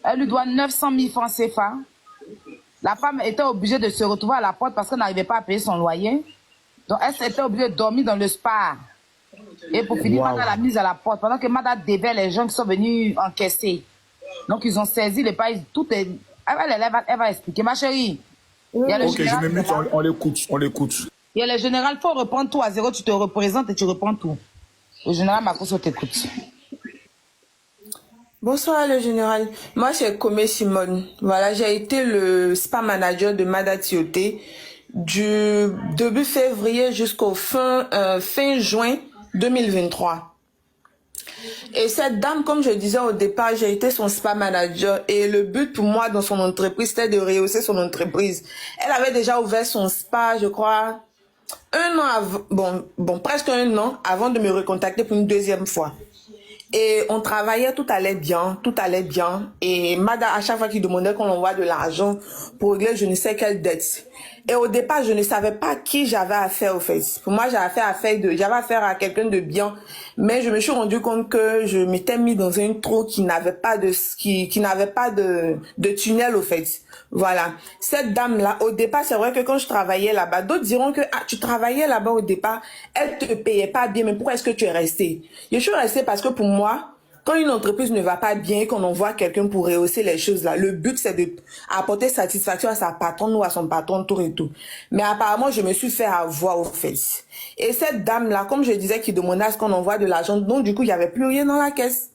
Elle lui doit 900 000 francs CFA. La femme était obligée de se retrouver à la porte parce qu'elle n'arrivait pas à payer son loyer. Donc, elle s'était obligée de dormir dans le spa. Et pour finir, Waouh. Mada l'a mise à la porte. Pendant que Mada devait les gens qui sont venus encaisser. Donc, ils ont saisi le pays. Tout est... Elle va expliquer. Ma chérie, il y a le Ok, je général. me mute, on l'écoute, on l'écoute. Il y a le général. Il faut reprendre tout à zéro. Tu te représentes et tu reprends tout. Le général Makosso t'écoute. Bonsoir le général. Moi c'est Komé Simone. Voilà, j'ai été le spa manager de Mada Tioté du début février jusqu'au fin juin 2023. Et cette dame, comme je disais au départ, j'ai été son spa manager et le but pour moi dans son entreprise, c'était de rehausser son entreprise. Elle avait déjà ouvert son spa, je crois, un an avant, bon, presque un an avant de me recontacter pour une deuxième fois. Et on travaillait, tout allait bien, tout allait bien. Et Mada, à chaque fois qu'il demandait qu'on envoie de l'argent pour régler je ne sais quelle dette. Et au départ, je ne savais pas qui j'avais affaire au fait. Pour moi, j'avais affaire à quelqu'un de bien. Mais je me suis rendu compte que je m'étais mis dans une trou qui n'avait pas de tunnel au fait. Voilà. Cette dame-là, au départ, c'est vrai que quand je travaillais là-bas, d'autres diront que tu travaillais là-bas au départ, elle te payait pas bien, mais pourquoi est-ce que tu es resté? Je suis restée parce que pour moi, quand une entreprise ne va pas bien et qu'on envoie quelqu'un pour rehausser les choses là, le but c'est de apporter satisfaction à sa patronne ou à son patron, tout et tout. Mais apparemment, je me suis fait avoir au fait. Et cette dame-là, comme je disais, qui demandait à ce qu'on envoie de l'argent, donc du coup, il n'y avait plus rien dans la caisse.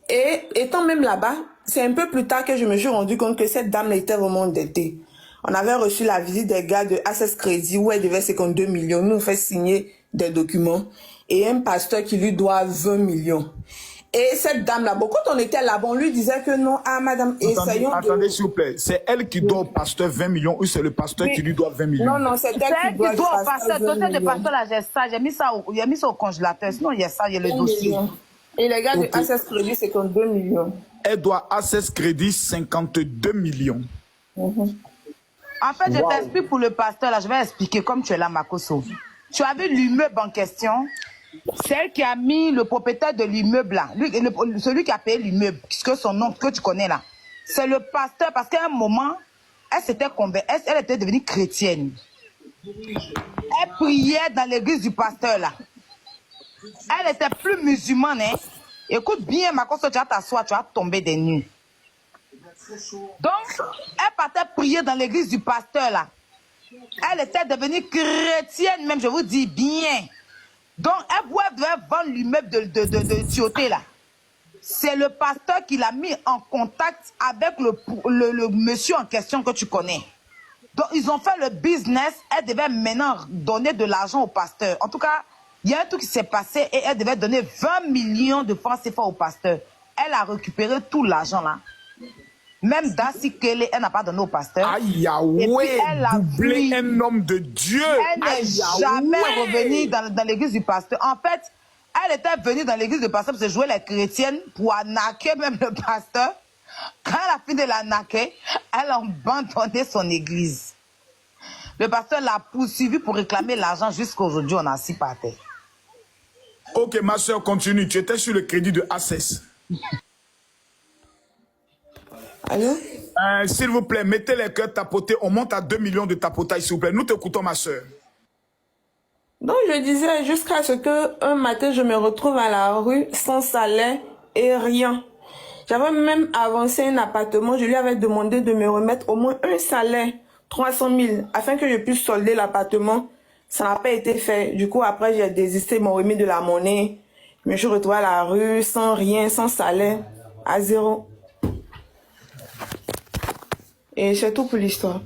Et étant même là-bas, c'est un peu plus tard que je me suis rendu compte que cette dame était vraiment endettée. On avait reçu la visite des gars de Access Crédit où elle devait 52 millions. Nous, on fait signer des documents. Et un pasteur qui lui doit 20 millions. Et cette dame-là, bon, quand on était là-bas, on lui disait que non, ah madame, essayons Attendez, s'il vous plaît. C'est elle qui doit au pasteur 20 millions ou c'est le pasteur qui lui doit 20 millions? Non, non, c'est elle qui doit au pasteur. au Dossier de pasteur, là, j'ai ça. J'ai mis ça au congélateur. Sinon, il y a ça, il y a le dossier. Millions. Et les gars de Access Crédit, c'est 52 millions. Elle doit Access Crédit 52 millions. En fait, je t'explique pour le pasteur, là, je vais expliquer comme tu es là, Makosso. Tu as vu l'immeuble en question? C'est elle qui a mis le propriétaire de l'immeuble là, celui qui a payé l'immeuble, puisque son nom que tu connais là, c'est le pasteur, parce qu'à un moment, elle s'était convertie, elle était devenue chrétienne. Elle priait dans l'église du pasteur là. Elle était plus musulmane, hein. Écoute bien, Makosso, tu vas t'asseoir, tu vas tomber des nues. Donc, elle partait prier dans l'église du pasteur là. Elle était devenue chrétienne même, je vous dis bien. Donc, elle devait vendre l'immeuble de Tioté là. C'est le pasteur qui l'a mis en contact avec le monsieur en question que tu connais. Donc, ils ont fait le business. Elle devait maintenant donner de l'argent au pasteur. En tout cas, il y a un truc qui s'est passé et elle devait donner 20 millions de francs CFA au pasteur. Elle a récupéré tout l'argent là. Même Dassi Kele, elle n'a pas donné au pasteur. Aïe, ouais, doublé un homme de Dieu. Elle n'est jamais revenue dans l'église du pasteur. En fait, elle était venue dans l'église du pasteur pour se jouer les chrétiennes, pour arnaquer même le pasteur. Quand elle a fini de l'arnaquer, elle a abandonné son église. Le pasteur l'a poursuivi pour réclamer l'argent jusqu'à aujourd'hui, on a assis par terre. Ok, ma soeur, continue. Tu étais sur le crédit de Access. Allô? S'il vous plaît, mettez les cœurs tapotés. On monte à 2 millions de tapotage, s'il vous plaît. Nous t'écoutons, ma soeur. Donc, je disais jusqu'à ce que un matin, je me retrouve à la rue sans salaire et rien. J'avais même avancé un appartement. Je lui avais demandé de me remettre au moins un salaire, 300 000, afin que je puisse solder l'appartement. Ça n'a pas été fait. Du coup, après, j'ai désisté. Ils m'ont remis de la monnaie. Je me suis retrouvée à la rue sans rien, sans salaire, à zéro. Et c'est tout pour l'histoire.